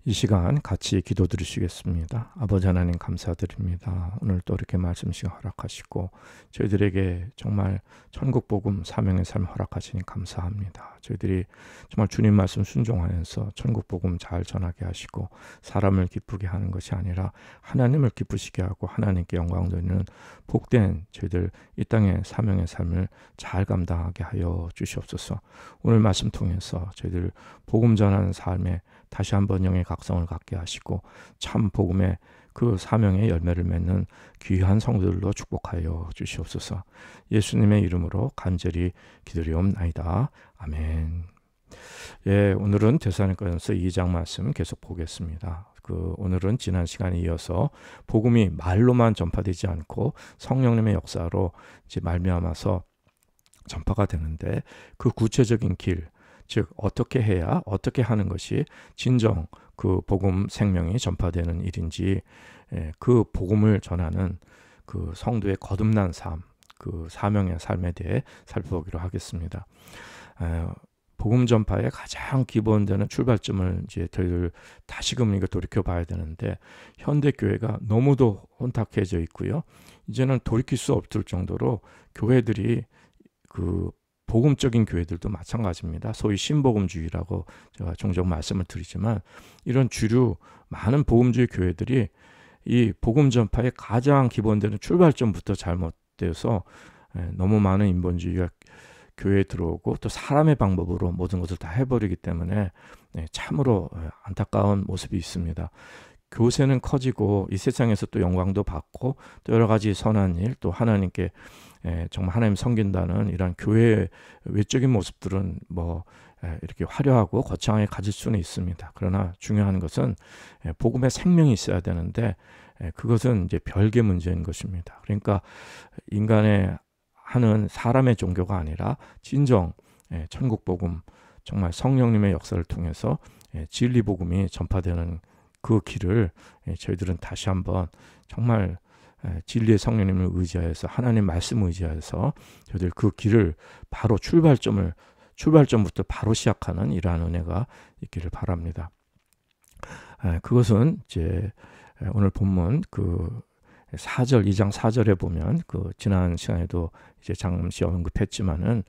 이 시간 같이 기도 드리시겠습니다. 아버지 하나님 감사드립니다. 오늘 또 이렇게 말씀 시간 허락하시고 저희들에게 정말 천국 복음 사명의 삶 허락하시니 감사합니다. 저희들이 정말 주님 말씀 순종하면서 천국 복음 잘 전하게 하시고 사람을 기쁘게 하는 것이 아니라 하나님을 기쁘시게 하고 하나님께 영광 돌리는 복된 저희들 이 땅의 사명의 삶을 잘 감당하게 하여 주시옵소서. 오늘 말씀 통해서 저희들 복음 전하는 삶에 다시 한번 영의 각성을 갖게 하시고 참 복음의 그 사명의 열매를 맺는 귀한 성도들로 축복하여 주시옵소서. 예수님의 이름으로 간절히 기도리옵나이다. 아멘. 예, 오늘은 데살로니가전서 2장 말씀 계속 보겠습니다. 오늘은 지난 시간에 이어서 복음이 말로만 전파되지 않고 성령님의 역사로 이제 말미암아서 전파가 되는데 그 구체적인 길, 즉 어떻게 해야 어떻게 하는 것이 진정 그 복음 생명이 전파되는 일인지, 그 복음을 전하는 그 성도의 거듭난 삶, 그 사명의 삶에 대해 살펴보기로 하겠습니다. 복음 전파의 가장 기본되는 출발점을 이제 다시금 이거 돌이켜 봐야 되는데, 현대 교회가 너무도 혼탁해져 있고요. 이제는 돌이킬 수 없을 정도로 교회들이 그 복음적인 교회들도 마찬가지입니다. 소위 신복음주의라고 제가 종종 말씀을 드리지만, 이런 주류 많은 복음주의 교회들이 이 복음 전파의 가장 기본되는 출발점부터 잘못되어서 너무 많은 인본주의가 교회에 들어오고 또 사람의 방법으로 모든 것을 다 해버리기 때문에 참으로 안타까운 모습이 있습니다. 교세는 커지고 이 세상에서 또 영광도 받고 또 여러 가지 선한 일, 또 하나님께 정말 하나님 섬긴다는 이런 교회의 외적인 모습들은 이렇게 화려하고 거창하게 가질 수는 있습니다. 그러나 중요한 것은 복음의 생명이 있어야 되는데, 그것은 이제 별개 문제인 것입니다. 그러니까 인간의 하는 사람의 종교가 아니라 진정 천국 복음, 정말 성령님의 역사를 통해서 진리 복음이 전파되는 그 길을 저희들은 다시 한번 정말 진리의 성령님을 의지하여서, 하나님 말씀을 의지하여서 저희들 그 길을 바로 출발점부터 바로 시작하는 이러한 은혜가 있기를 바랍니다. 그것은 이제 오늘 본문 2장 4절에 보면 지난 시간에도 이제 잠시 언급했지만은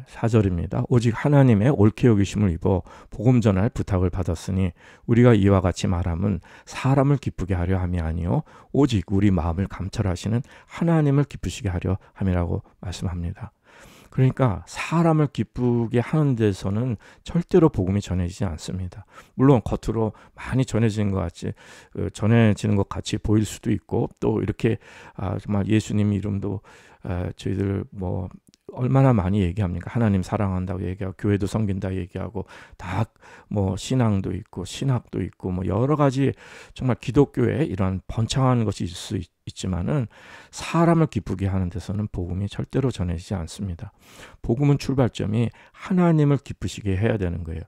4절입니다. 오직 하나님의 옳게 여기심을 입어 복음 전할 부탁을 받았으니 우리가 이와 같이 말함은 사람을 기쁘게 하려 함이 아니요 오직 우리 마음을 감찰하시는 하나님을 기쁘시게 하려 함이라고 말씀합니다. 그러니까 사람을 기쁘게 하는 데서는 절대로 복음이 전해지지 않습니다. 물론 겉으로 많이 전해지는 것 같이 보일 수도 있고, 또 이렇게 정말 예수님 이름도 저희들 얼마나 많이 얘기합니까? 하나님 사랑한다고 얘기하고 교회도 섬긴다 얘기하고 다 신앙도 있고 신학도 있고 여러 가지 정말 기독교에 이런 번창하는 것이 있을 수 있지만은 사람을 기쁘게 하는 데서는 복음이 절대로 전해지지 않습니다. 복음은 출발점이 하나님을 기쁘시게 해야 되는 거예요.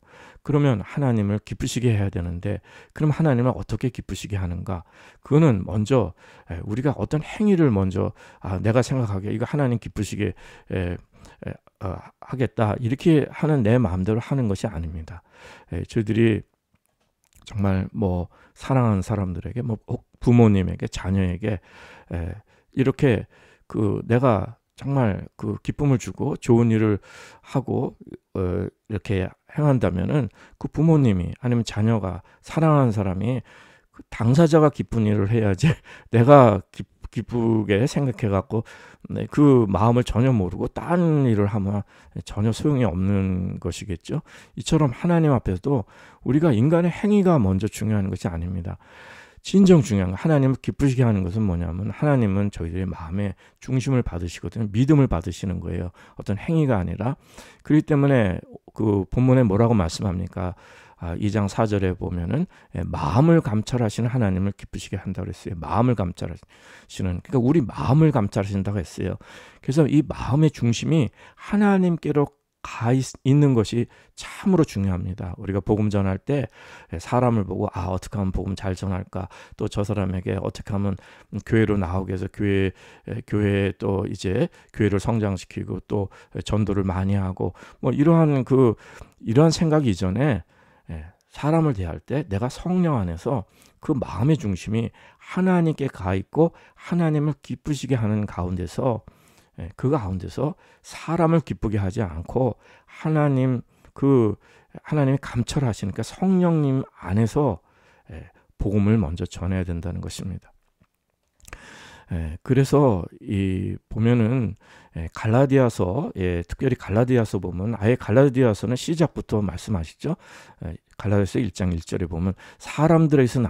그러면 하나님을 기쁘시게 해야 되는데, 그럼 하나님을 어떻게 기쁘시게 하는가? 그거는 먼저 우리가 어떤 행위를 먼저 내가 생각하기에 이거 하나님 기쁘시게 하겠다 이렇게 하는 내 마음대로 하는 것이 아닙니다. 저희들이 정말 사랑하는 사람들에게 부모님에게 자녀에게 이렇게 내가 정말 기쁨을 주고 좋은 일을 하고 이렇게 행한다면은 그 부모님이 아니면 자녀가 사랑하는 사람이 당사자가 기쁜 일을 해야지 내가 기쁘게 생각해갖고 그 마음을 전혀 모르고 다른 일을 하면 전혀 소용이 없는 것이겠죠. 이처럼 하나님 앞에서도 우리가 인간의 행위가 먼저 중요한 것이 아닙니다. 진정 중요한 건, 하나님을 기쁘시게 하는 것은 뭐냐면, 하나님은 저희들의 마음의 중심을 받으시거든요. 믿음을 받으시는 거예요. 어떤 행위가 아니라. 그렇기 때문에 그 본문에 뭐라고 말씀합니까? 2장 4절에 보면은 마음을 감찰하시는 하나님을 기쁘시게 한다고 그랬어요. 마음을 감찰하시는, 그러니까 우리 마음을 감찰하신다고 했어요. 그래서 이 마음의 중심이 하나님께로 가 있는 것이 참으로 중요합니다. 우리가 복음 전할 때 사람을 보고 어떻게 하면 복음 잘 전할까, 또 저 사람에게 어떻게 하면 교회로 나오게 해서 교회에 또 이제 교회를 성장시키고 또 전도를 많이 하고 이러한 생각이 이전에 사람을 대할 때 내가 성령 안에서 그 마음의 중심이 하나님께 가 있고 하나님을 기쁘시게 하는 가운데서 그 가운데서 사람을 기쁘게 하지 않고 하나님이 감찰하시니까 성령님 안에서 복음을 먼저 전해야 된다는 것입니다. 그래서 보면은 갈라디아서, 특별히 갈라디아서 보면 아예 갈라디아서는 시작부터 말씀하시죠. 갈라디아서 1장 1절에 보면 사람들에게서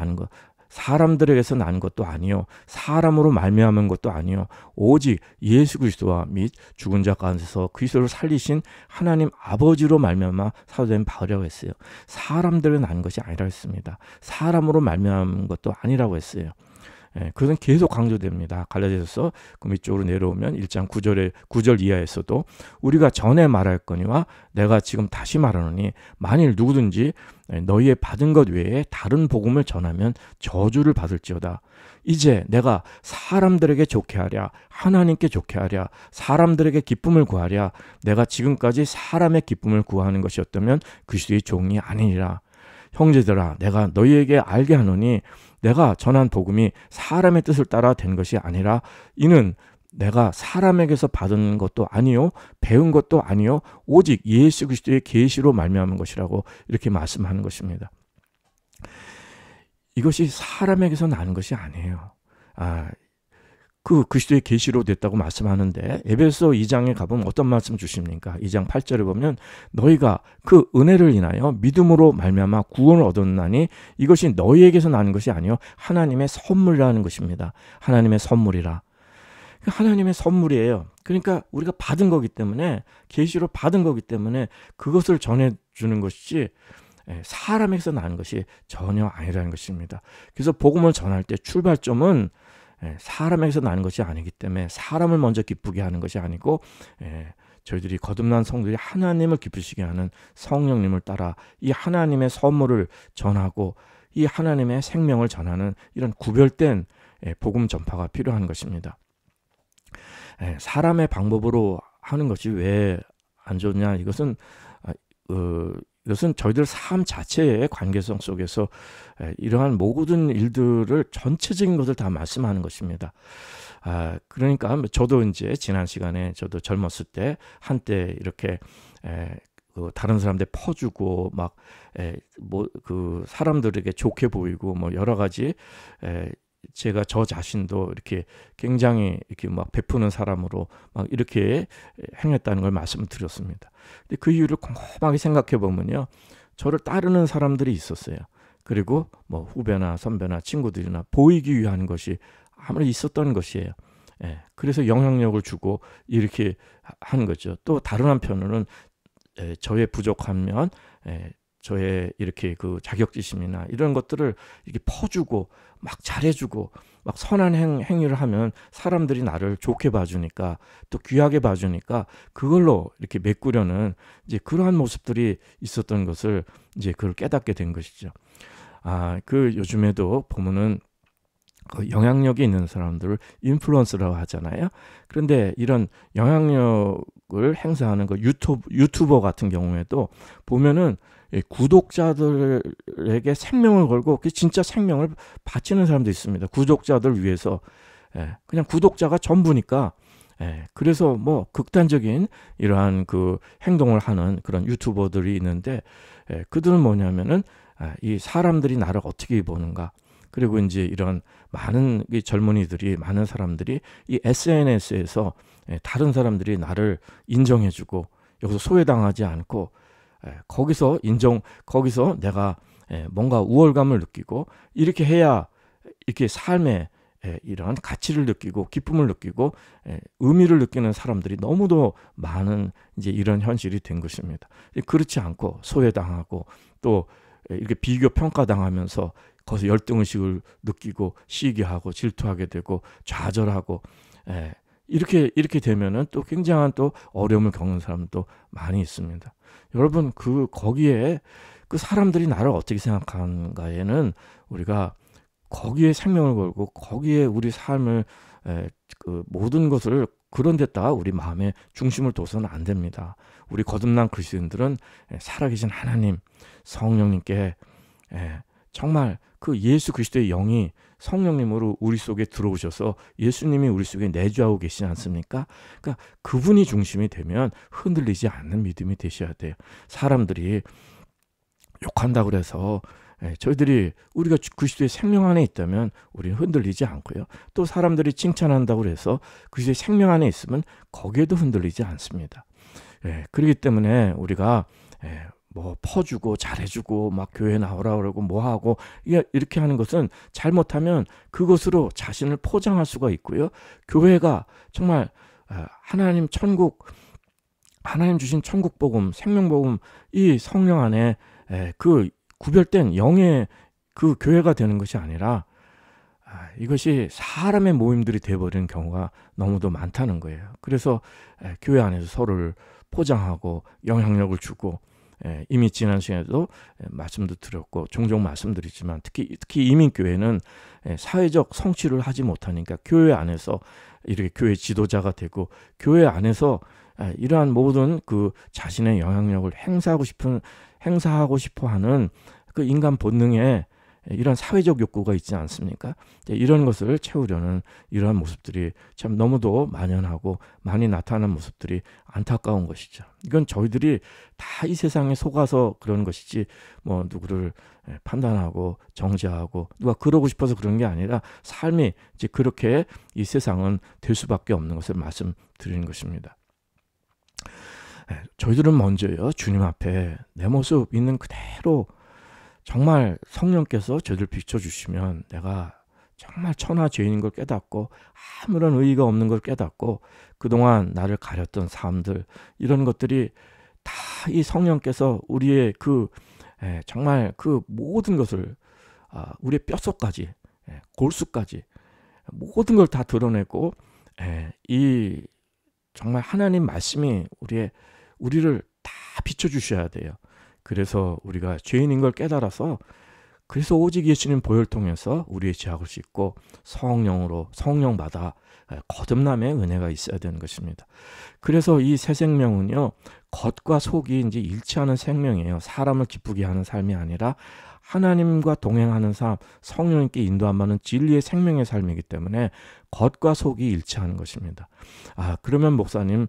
난 것도 아니요 사람으로 말미암은 것도 아니요 오직 예수 그리스도와 및 죽은 자 가운데서 그리스도를 살리신 하나님 아버지로 말미암아 사도된 바울이라고 했어요. 사람들에 난 것이 아니라고 했습니다. 사람으로 말미암은 것도 아니라고 했어요. 그것은 계속 강조됩니다. 갈라디아서 그 밑쪽으로 내려오면 1장 9절 이하에서도 우리가 전에 말할거니와 내가 지금 다시 말하노니 만일 누구든지 너희의 받은 것 외에 다른 복음을 전하면 저주를 받을지어다. 이제 내가 사람들에게 좋게 하랴 하나님께 좋게 하랴 사람들에게 기쁨을 구하랴 내가 지금까지 사람의 기쁨을 구하는 것이었다면 그리스도의 종이 아니니라. 형제들아 내가 너희에게 알게 하노니 내가 전한 복음이 사람의 뜻을 따라 된 것이 아니라 이는 내가 사람에게서 받은 것도 아니요 배운 것도 아니요 오직 예수 그리스도의 계시로 말미암은 것이라고 이렇게 말씀하는 것입니다. 이것이 사람에게서 나는 것이 아니에요. 그 그리스도의 계시로 됐다고 말씀하는데 에베소 2장에 가보면 어떤 말씀 주십니까? 2장 8절에 보면 너희가 그 은혜를 인하여 믿음으로 말미암아 구원을 얻었나니 이것이 너희에게서 나는 것이 아니요 하나님의 선물이라는 것입니다. 하나님의 선물이라. 하나님의 선물이에요. 그러니까 우리가 받은 거기 때문에 계시로 받은 거기 때문에 그것을 전해주는 것이지 사람에게서 나는 것이 전혀 아니라는 것입니다. 그래서 복음을 전할 때 출발점은 사람에게서 나는 것이 아니기 때문에 사람을 먼저 기쁘게 하는 것이 아니고 저희들이 거듭난 성도들이 하나님을 기쁘시게 하는 성령님을 따라 이 하나님의 선물을 전하고 이 하나님의 생명을 전하는 이런 구별된 복음 전파가 필요한 것입니다. 사람의 방법으로 하는 것이 왜 안 좋냐? 이것은 저희들 삶 자체의 관계성 속에서 이러한 모든 일들을 전체적인 것을 다 말씀하는 것입니다. 그러니까 저도 이제 지난 시간에 저도 젊었을 때 한때 이렇게 다른 사람들 퍼주고 막 그 사람들에게 좋게 보이고 뭐 여러 가지 제가 저 자신도 이렇게 굉장히 이렇게 막 베푸는 사람으로 막 이렇게 행했다는 걸 말씀을 드렸습니다. 근데 그 이유를 곰곰하게 생각해 보면요, 저를 따르는 사람들이 있었어요. 그리고 뭐 후배나 선배나 친구들이나 보이기 위한 것이 아무리 있었던 것이에요. 그래서 영향력을 주고 이렇게 하는 거죠. 또 다른 한편으로는 저의 부족한 면, 저의 이렇게 그 자격지심이나 이런 것들을 이렇게 퍼주고 막 잘해주고 막 선한 행위를 하면 사람들이 나를 좋게 봐주니까 또 귀하게 봐주니까 그걸로 이렇게 메꾸려는 이제 그러한 모습들이 있었던 것을 이제 그걸 깨닫게 된 것이죠. 그 요즘에도 보면은 그 영향력이 있는 사람들을 인플루언서라고 하잖아요. 그런데 이런 영향력을 행사하는 그 유튜버 같은 경우에도 보면은 구독자들에게 생명을 걸고 진짜 생명을 바치는 사람도 있습니다. 구독자들 위해서. 그냥 구독자가 전부니까. 그래서 뭐 극단적인 이러한 그 행동을 하는 그런 유튜버들이 있는데, 그들은 뭐냐면은 이 사람들이 나를 어떻게 보는가, 그리고 이제 이런 많은 이 젊은이들이, 많은 사람들이 이 SNS에서 다른 사람들이 나를 인정해주고 여기서 소외당하지 않고 거기서 내가 뭔가 우월감을 느끼고 이렇게 해야 이렇게 삶에 이러한 가치를 느끼고 기쁨을 느끼고 의미를 느끼는 사람들이 너무도 많은 이제 이런 현실이 된 것입니다. 그렇지 않고 소외당하고 또 이렇게 비교 평가당하면서 거기서 열등의식을 느끼고 시기하고 질투하게 되고 좌절하고 이렇게 되면은 또 굉장한 또 어려움을 겪는 사람도 많이 있습니다. 여러분, 거기에 그 사람들이 나를 어떻게 생각하는가에는 우리가 거기에 생명을 걸고 거기에 우리 삶을 그 모든 것을 그런 데다가 우리 마음의 중심을 둬서는 안 됩니다. 우리 거듭난 그리스도인들은 살아계신 하나님, 성령님께 정말 그 예수 그리스도의 영이 성령님으로 우리 속에 들어오셔서 예수님이 우리 속에 내주하고 계시지 않습니까? 그러니까 그분이 중심이 되면 흔들리지 않는 믿음이 되셔야 돼요. 사람들이 욕한다고 그래서 저희들이 우리가 그리스도의 생명 안에 있다면 우리는 흔들리지 않고요. 또 사람들이 칭찬한다고 해서 그리스도의 생명 안에 있으면 거기에도 흔들리지 않습니다. 그렇기 때문에 우리가 뭐 퍼주고 잘해주고 막 교회 나오라 그러고 뭐 하고 이렇게 하는 것은 잘못하면 그것으로 자신을 포장할 수가 있고요. 교회가 정말 하나님 천국, 하나님 주신 천국 복음, 생명 복음, 이 성령 안에 그 구별된 영의 그 교회가 되는 것이 아니라 이것이 사람의 모임들이 되어버리는 경우가 너무도 많다는 거예요. 그래서 교회 안에서 서로를 포장하고 영향력을 주고, 이미 지난 시간에도 말씀도 드렸고 종종 말씀드리지만 특히 이민교회는 사회적 성취를 하지 못하니까 교회 안에서 이렇게 교회 지도자가 되고 교회 안에서 이러한 모든 그 자신의 영향력을 행사하고 싶어 하는 그 인간 본능에 이런 사회적 욕구가 있지 않습니까? 이런 것을 채우려는 이러한 모습들이 참 너무도 만연하고 많이 나타나는 모습들이 안타까운 것이죠. 이건 저희들이 다 이 세상에 속아서 그런 것이지 뭐 누구를 판단하고 정죄하고 누가 그러고 싶어서 그런 게 아니라 삶이 이제 그렇게 이 세상은 될 수밖에 없는 것을 말씀드리는 것입니다. 저희들은 먼저요, 주님 앞에 내 모습 있는 그대로 정말 성령께서 저희를 비춰주시면 내가 정말 천하 죄인인 걸 깨닫고 아무런 의의가 없는 걸 깨닫고 그동안 나를 가렸던 삶들, 이런 것들이 다 이 성령께서 우리의 정말 그 모든 것을 우리의 뼛속까지 골수까지 모든 걸 다 드러내고 이 정말 하나님 말씀이 우리를 다 비춰주셔야 돼요. 그래서 우리가 죄인인 걸 깨달아서 그래서 오직 예수님 보혈 통해서 우리의 죄악을 씻고 성령받아 거듭남의 은혜가 있어야 되는 것입니다. 그래서 이 새 생명은요, 겉과 속이 이제 일치하는 생명이에요. 사람을 기쁘게 하는 삶이 아니라 하나님과 동행하는 삶, 성령님께 인도함하는 진리의 생명의 삶이기 때문에 겉과 속이 일치하는 것입니다. 그러면 목사님은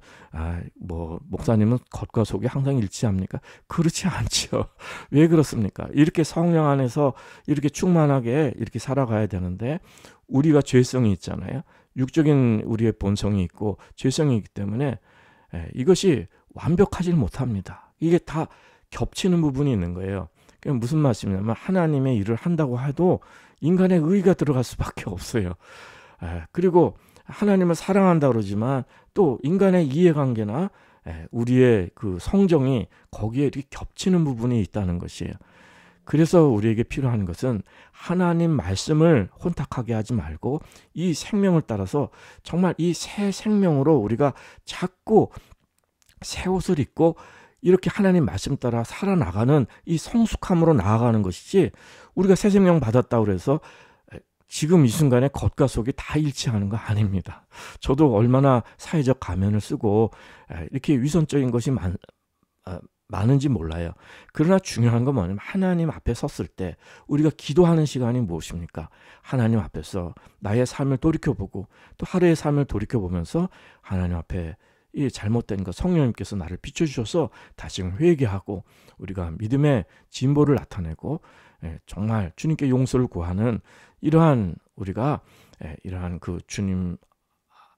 겉과 속이 항상 일치합니까? 그렇지 않죠. 왜 그렇습니까? 이렇게 성령 안에서 이렇게 충만하게 이렇게 살아가야 되는데 우리가 죄성이 있잖아요. 육적인 우리의 본성이 있고 죄성이 있기 때문에 이것이 완벽하지 못합니다. 이게 다 겹치는 부분이 있는 거예요. 그게 무슨 말씀이냐면 하나님의 일을 한다고 해도 인간의 의의가 들어갈 수밖에 없어요. 그리고 하나님을 사랑한다 그러지만 또 인간의 이해관계나 우리의 그 성정이 거기에 이렇게 겹치는 부분이 있다는 것이에요. 그래서 우리에게 필요한 것은 하나님 말씀을 혼탁하게 하지 말고 이 생명을 따라서 정말 이 새 생명으로 우리가 자꾸 새 옷을 입고 이렇게 하나님 말씀 따라 살아나가는 이 성숙함으로 나아가는 것이지, 우리가 새 생명 받았다고 해서 지금 이 순간에 겉과 속이 다 일치하는 거 아닙니다. 저도 얼마나 사회적 가면을 쓰고 이렇게 위선적인 것이 많은지 몰라요. 그러나 중요한 건 뭐냐면 하나님 앞에 섰을 때 우리가 기도하는 시간이 무엇입니까? 하나님 앞에서 나의 삶을 돌이켜보고 또 하루의 삶을 돌이켜보면서 하나님 앞에 이 잘못된 것, 성령님께서 나를 비춰주셔서 다시금 회개하고 우리가 믿음의 진보를 나타내고 정말 주님께 용서를 구하는 이러한 우리가 이러한 그 주님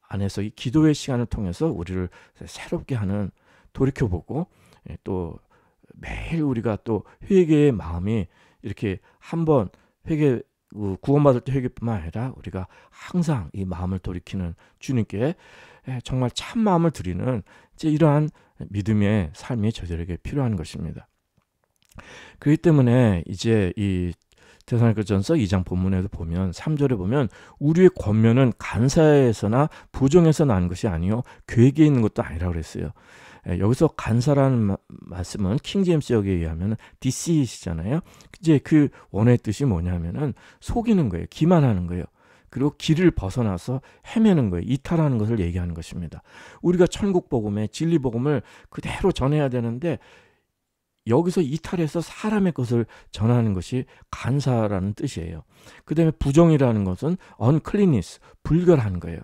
안에서 이 기도의 시간을 통해서 우리를 새롭게 하는, 돌이켜보고 또 매일 우리가 또 회개의 마음이 이렇게 한번 구원받을 때 회개뿐만 아니라 우리가 항상 이 마음을 돌이키는 주님께 정말 참 마음을 드리는 이러한 믿음의 삶이 저들에게 필요한 것입니다. 그렇기 때문에 이제 이 데살로니가전서 2장 본문에도 보면 3절에 보면 우리의 권면은 간사에서나 부정에서 난 것이 아니요 괴계에 있는 것도 아니라고 그랬어요. 여기서 간사라는 말씀은 킹제임스 역에 의하면 deceit이잖아요. 이제 그 원어의 뜻이 뭐냐면은 속이는 거예요. 기만하는 거예요. 그리고 길을 벗어나서 헤매는 거예요. 이탈하는 것을 얘기하는 것입니다. 우리가 천국 복음의 진리 복음을 그대로 전해야 되는데 여기서 이탈해서 사람의 것을 전하는 것이 간사라는 뜻이에요. 그 다음에 부정이라는 것은 uncleanness, 불결한 거예요.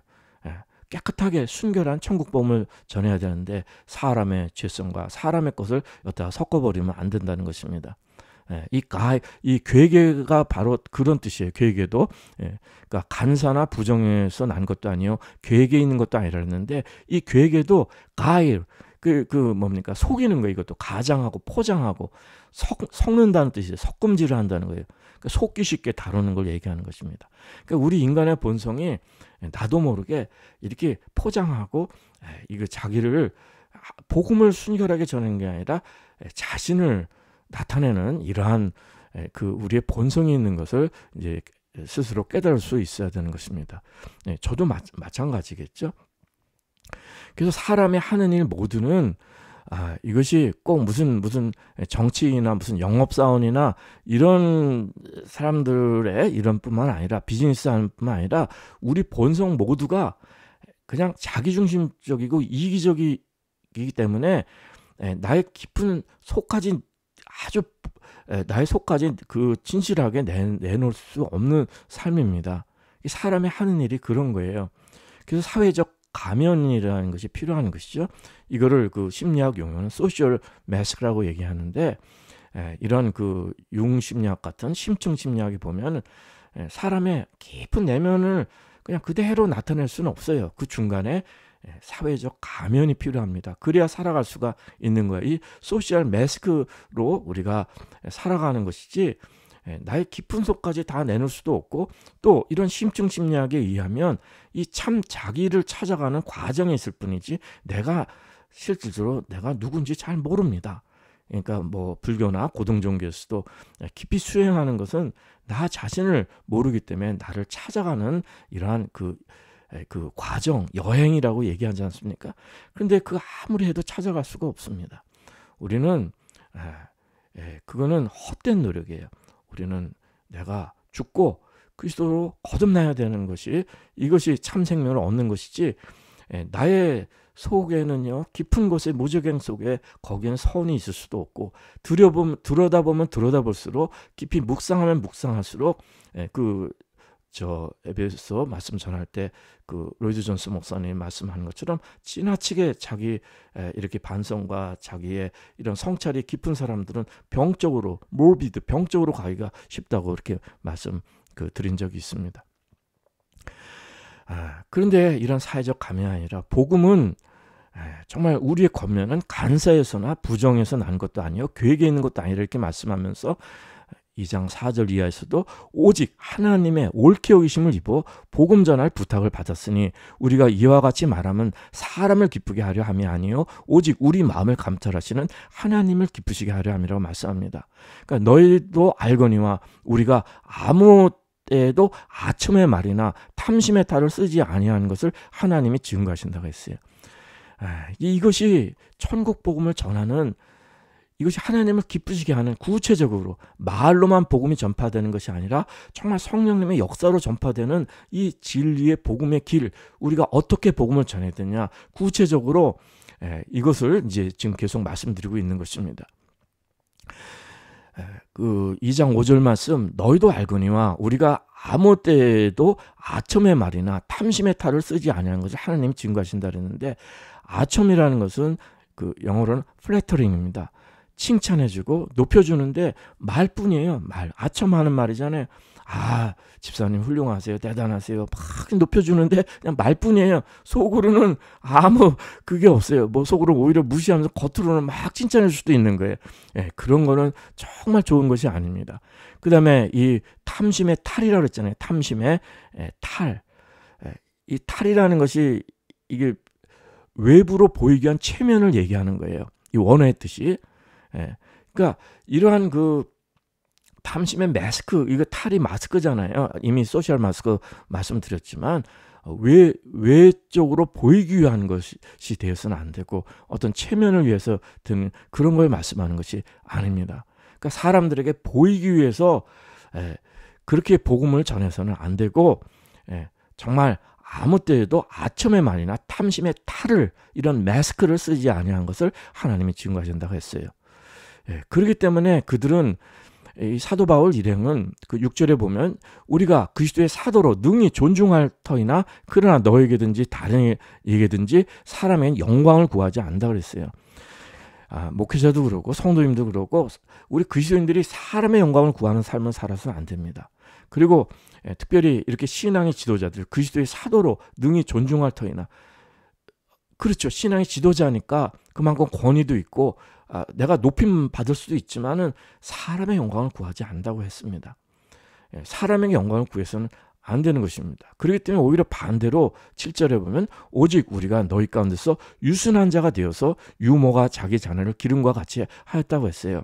깨끗하게 순결한 천국복음을 전해야 되는데 사람의 죄성과 사람의 것을 여기다가 섞어버리면 안 된다는 것입니다. 이 괴계가 바로 그런 뜻이에요. 괴계도 그러니까 간사나 부정에서 난 것도 아니요 괴계 있는 것도 아니라 했는데 이 괴계도 가일 뭡니까 속이는 거 이것도 가장하고 포장하고 섞는다는 뜻이에요. 섞음질을 한다는 거예요. 그러니까 속기 쉽게 다루는 걸 얘기하는 것입니다. 그러니까 우리 인간의 본성이 나도 모르게 이렇게 포장하고 이거 자기를 복음을 순결하게 전하는 게 아니라 자신을 나타내는 이러한 우리의 본성이 있는 것을 이제 스스로 깨달을 수 있어야 되는 것입니다. 저도 마찬가지겠죠. 그래서 사람이 하는 일 모두는 이것이 꼭 무슨 정치인이나 무슨 영업사원이나 이런 사람들의 이런 뿐만 아니라 비즈니스 하는 뿐만 아니라 우리 본성 모두가 그냥 자기중심적이고 이기적이기 때문에 나의 깊은 속까지 나의 속까지 진실하게 내놓을 수 없는 삶입니다. 사람이 하는 일이 그런 거예요. 그래서 사회적 가면이라는 것이 필요한 것이죠. 이거를 심리학 용어는 소셜 매스크라고 얘기하는데 이런 융심리학 같은 심층 심리학에 보면 사람의 깊은 내면을 그냥 그대로 나타낼 수는 없어요. 그 중간에 사회적 가면이 필요합니다. 그래야 살아갈 수가 있는 거예요. 이 소셜 매스크로 우리가 살아가는 것이지 나의 깊은 속까지 다 내놓을 수도 없고 또 이런 심층 심리학에 의하면 이 참 자기를 찾아가는 과정이 있을 뿐이지 내가 실질적으로 내가 누군지 잘 모릅니다. 그러니까 뭐 불교나 고등 종교에서도 깊이 수행하는 것은 나 자신을 모르기 때문에 나를 찾아가는 이러한 그 과정, 여행이라고 얘기하지 않습니까? 그런데 아무리 해도 찾아갈 수가 없습니다. 우리는 그거는 헛된 노력이에요. 우리는 내가 죽고 그리스도로 거듭나야 되는 것이 이것이 참 생명을 얻는 것이지 나의 속에는요 깊은 곳의 무저갱 속에 거기에는 선이 있을 수도 없고 들여다보면 들여다볼수록 깊이 묵상하면 묵상할수록 에베소 말씀 전할 때 로이드 존스 목사님 말씀하는 것처럼 지나치게 자기 이렇게 반성과 자기의 이런 성찰이 깊은 사람들은 병적으로 가기가 쉽다고 이렇게 말씀 드린 적이 있습니다. 그런데 이런 사회적 감이 아니라 복음은 정말 우리의 겉면은 간사에서나 부정에서 난 것도 아니요 괴계 있는 것도 아니라 이렇게 말씀하면서 2장 4절 이하에서도 오직 하나님의 옳게 여기심을 입어 복음 전할 부탁을 받았으니 우리가 이와 같이 말하면 사람을 기쁘게 하려 함이 아니요 오직 우리 마음을 감찰하시는 하나님을 기쁘시게 하려 함이라고 말씀합니다. 그러니까 너희도 알거니와 우리가 아무 때에도 아첨의 말이나 탐심의 탈을 쓰지 아니하는 것을 하나님이 증거하신다고 했어요. 이것이 천국 복음을 전하는 이것이 하나님을 기쁘시게 하는 구체적으로 말로만 복음이 전파되는 것이 아니라 정말 성령님의 역사로 전파되는 이 진리의 복음의 길 우리가 어떻게 복음을 전해야 되냐 구체적으로 이것을 이제 지금 계속 말씀드리고 있는 것입니다. 2장 5절 말씀 너희도 알거니와 우리가 아무 때에도 아첨의 말이나 탐심의 탈을 쓰지 아니하는 것을 하나님이 증거하신다 그랬는데 아첨이라는 것은 영어로는 플래터링입니다. 칭찬해주고 높여주는데 말뿐이에요. 아첨하는 말이잖아요. 집사님 훌륭하세요. 대단하세요. 막 높여주는데 그냥 말뿐이에요. 속으로는 아무 그게 없어요. 속으로 오히려 무시하면서 겉으로는 막 칭찬할 수도 있는 거예요. 그런 거는 정말 좋은 것이 아닙니다. 그 다음에 이 탐심의 탈이라고 했잖아요. 탐심의 탈. 이 탈이라는 것이 이게 외부로 보이기 위한 체면을 얘기하는 거예요. 이 원어의 뜻이. 그러니까 이러한 탐심의 마스크, 이거 탈이 마스크잖아요. 이미 소셜 마스크 말씀드렸지만 외적으로 보이기 위한 것이 되어서는 안 되고 어떤 체면을 위해서 드는 그런 걸 말씀하는 것이 아닙니다. 그러니까 사람들에게 보이기 위해서 그렇게 복음을 전해서는 안 되고 정말 아무 때에도 아첨의 말이나 탐심의 탈을 이런 마스크를 쓰지 아니한 것을 하나님이 증거하신다고 했어요. 그렇기 때문에 그들은 이 사도 바울 일행은 그 6절에 보면 우리가 그리스도의 사도로 능히 존중할 터이나 그러나 너에게든지 다른 에게든지 사람의 영광을 구하지 않는다 그랬어요. 목회자도 그러고 성도님도 그러고 우리 그리스도인들이 사람의 영광을 구하는 삶을 살아서는 안 됩니다. 그리고 특별히 이렇게 신앙의 지도자들 그리스도의 사도로 능히 존중할 터이나 그렇죠. 신앙의 지도자니까 그만큼 권위도 있고 내가 높임 받을 수도 있지만은 사람의 영광을 구하지 않는다고 했습니다. 사람의 영광을 구해서는 안 되는 것입니다. 그렇기 때문에 오히려 반대로 7절에 보면 오직 우리가 너희 가운데서 유순한 자가 되어서 유모가 자기 자녀를 기름과 같이 하였다고 했어요.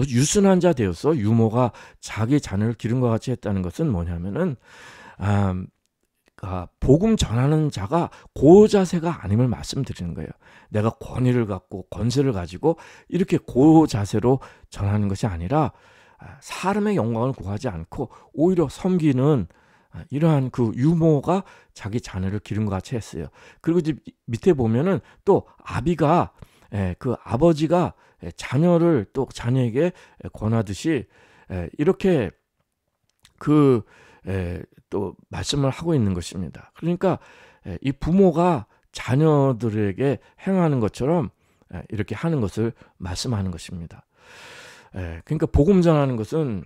유순한 자 되어서 유모가 자기 자녀를 기름과 같이 했다는 것은 뭐냐면은 복음 전하는 자가 그 자세가 아님을 말씀드리는 거예요. 내가 권위를 갖고 권세를 가지고 이렇게 그 자세로 전하는 것이 아니라 사람의 영광을 구하지 않고 오히려 섬기는 이러한 그 유모가 자기 자녀를 기름과 같이 했어요. 그리고 이제 밑에 보면은 또 아비가 그 아버지가 자녀를 또 자녀에게 권하듯이 이렇게 또 말씀을 하고 있는 것입니다. 그러니까 이 부모가 자녀들에게 행하는 것처럼 이렇게 하는 것을 말씀하는 것입니다. 그러니까 복음 전하는 것은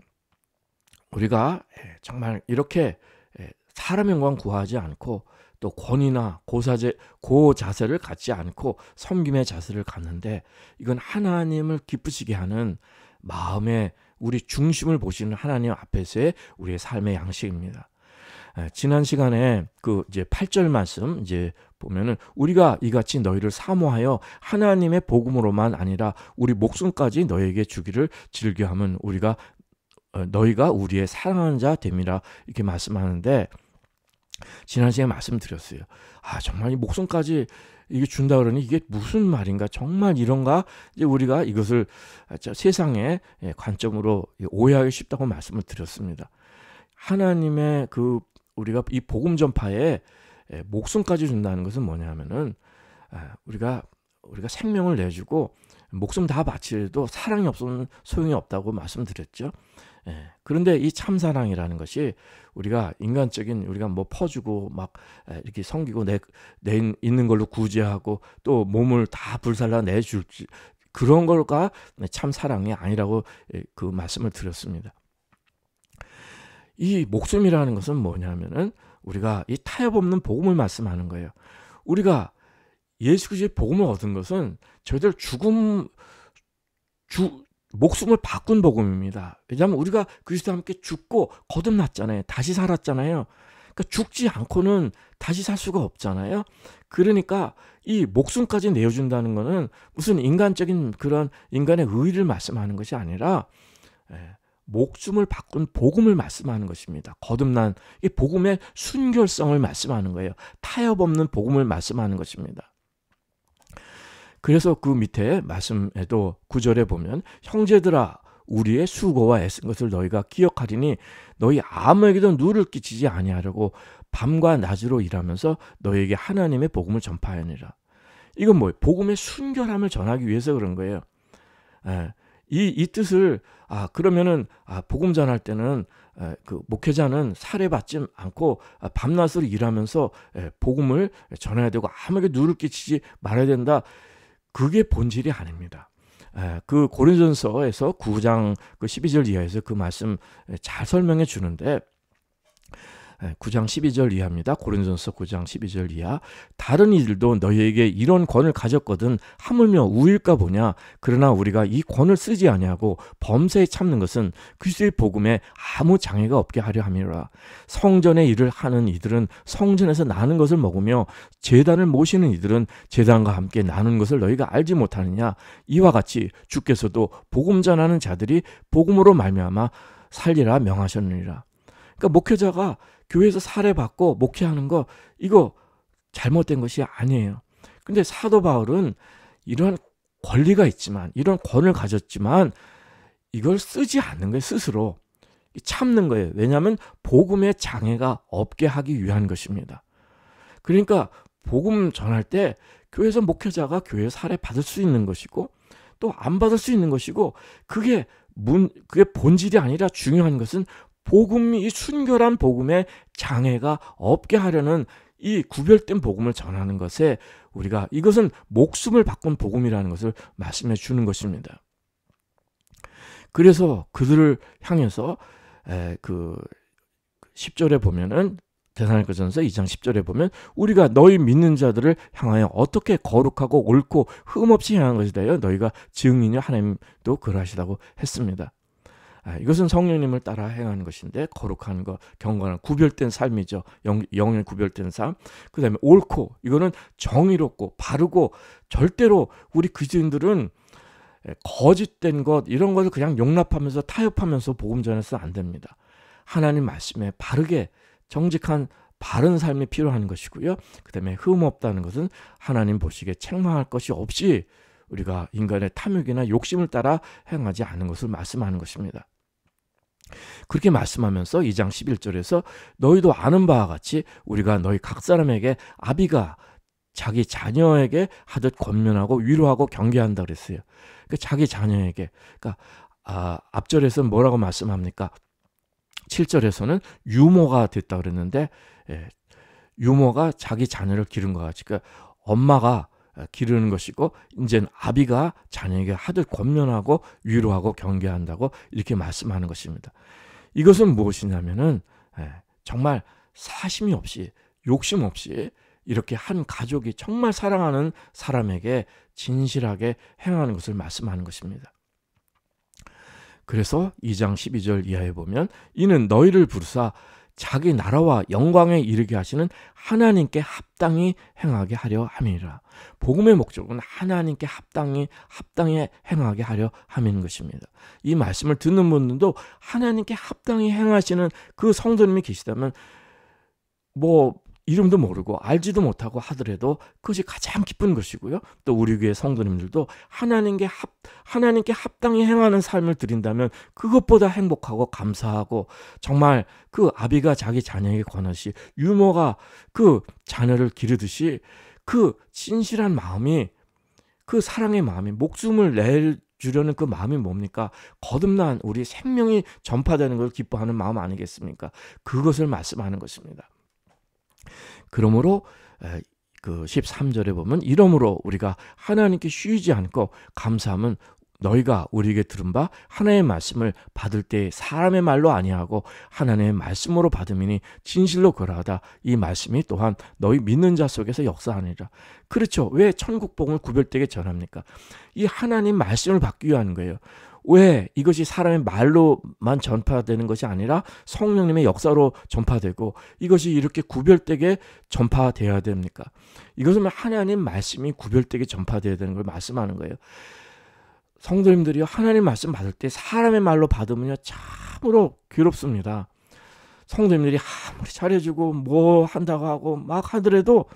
우리가 정말 이렇게 사람의 영광 구하지 않고 또 권위나 고자세를 갖지 않고 섬김의 자세를 갖는데 이건 하나님을 기쁘시게 하는 마음의 우리 중심을 보시는 하나님 앞에서의 우리의 삶의 양식입니다. 지난 시간에 그 이제 8절 말씀 이제 보면은 우리가 이같이 너희를 사모하여 하나님의 복음으로만 아니라 우리 목숨까지 너희에게 주기를 즐겨하면 너희가 우리의 사랑하는 자 됨이라 이렇게 말씀하는데 지난 시간에 말씀드렸어요. 정말 이 목숨까지 이게 준다 그러니 이게 무슨 말인가 정말 이런가 이제 우리가 이것을 세상의 관점으로 오해하기 쉽다고 말씀을 드렸습니다. 하나님의 우리가 이 복음 전파에 목숨까지 준다는 것은 뭐냐면은 우리가 생명을 내주고 목숨 다 바치려도 사랑이 없으면 소용이 없다고 말씀드렸죠. 그런데 이 참사랑이라는 것이 우리가 인간적인 우리가 뭐 퍼주고 막 이렇게 섬기고 내 있는 걸로 구제하고 또 몸을 다 불살라 내줄지 그런 걸가 참사랑이 아니라고 그 말씀을 드렸습니다. 이 목숨이라는 것은 뭐냐면은 우리가 이 타협 없는 복음을 말씀하는 거예요. 우리가 예수 그리스도의 복음을 얻은 것은 저희들 목숨을 바꾼 복음입니다. 왜냐하면 우리가 그리스도와 함께 죽고 거듭났잖아요. 다시 살았잖아요. 그러니까 죽지 않고는 다시 살 수가 없잖아요. 그러니까 이 목숨까지 내어준다는 것은 무슨 인간적인 그런 인간의 의의를 말씀하는 것이 아니라 목숨을 바꾼 복음을 말씀하는 것입니다. 거듭난 이 복음의 순결성을 말씀하는 거예요. 타협 없는 복음을 말씀하는 것입니다. 그래서 그 밑에 말씀에도 9절에 보면 형제들아 우리의 수고와 애쓴 것을 너희가 기억하리니 너희 아무에게도 누를 끼치지 아니하려고 밤과 낮으로 일하면서 너희에게 하나님의 복음을 전파하니라. 이건 뭐예요? 복음의 순결함을 전하기 위해서 그런 거예요. 이 뜻을 그러면은 복음 전할 때는 그 목회자는 살해받지 않고 밤낮으로 일하면서 복음을 전해야 되고 아무에게 누를 끼치지 말아야 된다. 그게 본질이 아닙니다. 그 고린도전서에서 9장 12절 이하에서 그 말씀 잘 설명해 주는데 9장 12절 이하입니다. 고린도전서 9장 12절 이하. 다른 이들도 너희에게 이런 권을 가졌거든 하물며 우일까 보냐. 그러나 우리가 이 권을 쓰지 아니하고 범사에 참는 것은 그리스도의 복음에 아무 장애가 없게 하려 함이라. 성전의 일을 하는 이들은 성전에서 나는 것을 먹으며 제단을 모시는 이들은 제단과 함께 나누는 것을 너희가 알지 못하느냐. 이와 같이 주께서도 복음 전하는 자들이 복음으로 말미암아 살리라 명하셨느니라. 그러니까 목회자가 교회에서 살해받고 목회하는 거 이거 잘못된 것이 아니에요. 근데 사도 바울은 이런 권리가 있지만 이런 권을 가졌지만 이걸 쓰지 않는 거예요. 스스로 참는 거예요. 왜냐하면 복음의 장애가 없게 하기 위한 것입니다. 그러니까 복음 전할 때 교회에서 목회자가 교회에 살해받을 수 있는 것이고 또 안 받을 수 있는 것이고, 그게 본질이 아니라 중요한 것은 복음이, 이 순결한 복음에 장애가 없게 하려는 이 구별된 복음을 전하는 것에 우리가 이것은 목숨을 바꾼 복음이라는 것을 말씀해 주는 것입니다. 그래서 그들을 향해서 그 10절에 보면은, 데살로니가전서 2장 10절에 보면 우리가 너희 믿는 자들을 향하여 어떻게 거룩하고 옳고 흠없이 행한 것에 대하여 너희가 증인이여 하나님도 그러하시다고 했습니다. 이것은 성령님을 따라 행하는 것인데, 거룩한 것, 경건한 구별된 삶이죠. 영의 구별된 삶. 그 다음에 옳고, 이거는 정의롭고 바르고, 절대로 우리 그리스도인들은 거짓된 것, 이런 것을 그냥 용납하면서 타협하면서 복음 전해서는 안 됩니다. 하나님 말씀에 바르게 정직한 바른 삶이 필요한 것이고요. 그 다음에 흠없다는 것은 하나님 보시기에 책망할 것이 없이 우리가 인간의 탐욕이나 욕심을 따라 행하지 않는 것을 말씀하는 것입니다. 그렇게 말씀하면서 2장 11절에서 너희도 아는 바와 같이 우리가 너희 각 사람에게 아비가 자기 자녀에게 하듯 권면하고 위로하고 경계한다 그랬어요. 그러니까 자기 자녀에게, 그러니까 앞절에서는 뭐라고 말씀합니까? 7절에서는 유모가 됐다 그랬는데, 유모가 자기 자녀를 기른 것 같이, 그러니까 엄마가 기르는 것이고, 이제는 아비가 자녀에게 하듯 권면하고 위로하고 경계한다고 이렇게 말씀하는 것입니다. 이것은 무엇이냐면은 정말 사심이 없이, 욕심 없이 이렇게 한 가족이 정말 사랑하는 사람에게 진실하게 행하는 것을 말씀하는 것입니다. 그래서 2장 12절 이하에 보면 이는 너희를 부르사 자기 나라와 영광에 이르게 하시는 하나님께 합당히 행하게 하려 함이라. 복음의 목적은 하나님께 합당히 행하게 하려 함인 것입니다. 이 말씀을 듣는 분들도 하나님께 합당히 행하시는 그 성도님이 계시다면, 뭐 이름도 모르고 알지도 못하고 하더라도 그것이 가장 기쁜 것이고요. 또 우리 교회 성도님들도 하나님께 합당히 행하는 삶을 드린다면 그것보다 행복하고 감사하고, 정말 그 아비가 자기 자녀에게 권하시, 유모가 그 자녀를 기르듯이 그 진실한 마음이, 그 사랑의 마음이, 목숨을 내주려는 그 마음이 뭡니까? 거듭난 우리 생명이 전파되는 걸 기뻐하는 마음 아니겠습니까? 그것을 말씀하는 것입니다. 그러므로 그 13절에 보면 이러므로 우리가 하나님께 쉬지 않고 감사함은 너희가 우리에게 들은 바 하나님의 말씀을 받을 때 사람의 말로 아니하고 하나님의 말씀으로 받음이니 진실로 그러하다. 이 말씀이 또한 너희 믿는 자 속에서 역사하니라. 그렇죠. 왜 천국 복음을 구별되게 전합니까? 이 하나님 말씀을 받기 위한 거예요. 왜 이것이 사람의 말로만 전파되는 것이 아니라 성령님의 역사로 전파되고 이것이 이렇게 구별되게 전파되어야 됩니까? 이것은 하나님 말씀이 구별되게 전파되어야 되는 걸 말씀하는 거예요. 성도님들이 하나님 말씀 받을 때 사람의 말로 받으면요 참으로 괴롭습니다. 성도님들이 아무리 잘해주고 뭐 한다고 하고 막 하더라도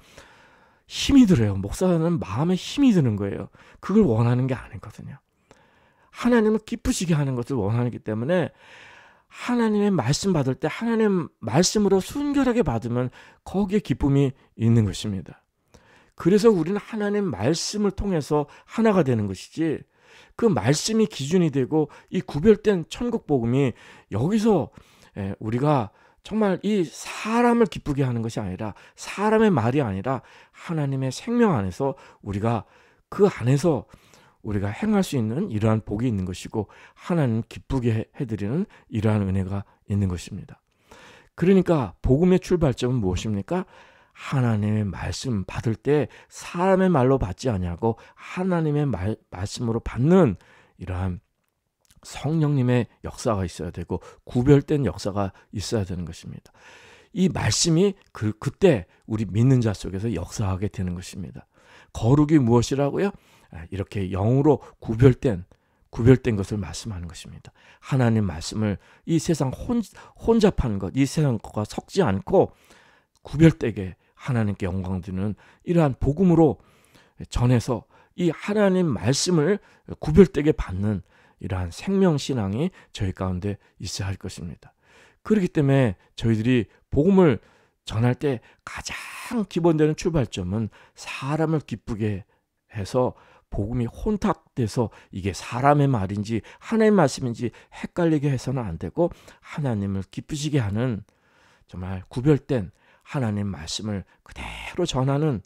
힘이 들어요. 목사는 마음에 힘이 드는 거예요. 그걸 원하는 게 아니거든요. 하나님을 기쁘시게 하는 것을 원하기 때문에 하나님의 말씀 받을 때 하나님 말씀으로 순결하게 받으면 거기에 기쁨이 있는 것입니다. 그래서 우리는 하나님 말씀을 통해서 하나가 되는 것이지, 그 말씀이 기준이 되고 이 구별된 천국 복음이 여기서 우리가 정말 이 사람을 기쁘게 하는 것이 아니라, 사람의 말이 아니라 하나님의 생명 안에서 우리가 그 안에서 우리가 행할 수 있는 이러한 복이 있는 것이고 하나님 기쁘게 해드리는 이러한 은혜가 있는 것입니다. 그러니까 복음의 출발점은 무엇입니까? 하나님의 말씀 받을 때 사람의 말로 받지 아니하고 하나님의 말씀으로 받는 이러한 성령님의 역사가 있어야 되고 구별된 역사가 있어야 되는 것입니다. 이 말씀이 그때 우리 믿는 자 속에서 역사하게 되는 것입니다. 거룩이 무엇이라고요? 이렇게 영으로 구별된 것을 말씀하는 것입니다. 하나님 말씀을 이 세상 혼잡한 것, 이 세상 것과 섞지 않고 구별되게 하나님께 영광 드리는 이러한 복음으로 전해서 이 하나님 말씀을 구별되게 받는 이러한 생명신앙이 저희 가운데 있어야 할 것입니다. 그렇기 때문에 저희들이 복음을 전할 때 가장 기본되는 출발점은 사람을 기쁘게 해서 복음이 혼탁돼서 이게 사람의 말인지 하나님의 말씀인지 헷갈리게 해서는 안 되고 하나님을 기쁘시게 하는 정말 구별된 하나님 말씀을 그대로 전하는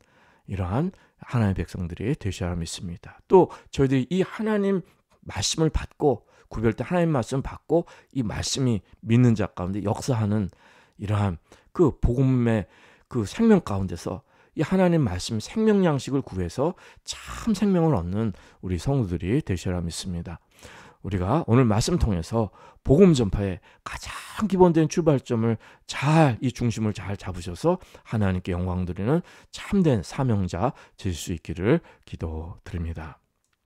이러한 하나님의 백성들이 되셔야 믿습니다. 또 저희들이 이 하나님 말씀을 받고 구별된 하나님 말씀 받고 이 말씀이 믿는 자 가운데 역사하는 이러한 그 복음의 그 생명 가운데서 이 하나님 말씀 생명 양식을 구해서 참 생명을 얻는 우리 성도들이 되셔야 믿습니다. 우리가 오늘 말씀 통해서 복음 전파의 가장 기본된 출발점을 이 중심을 잘 잡으셔서 하나님께 영광 드리는 참된 사명자 될 수 있기를 기도드립니다.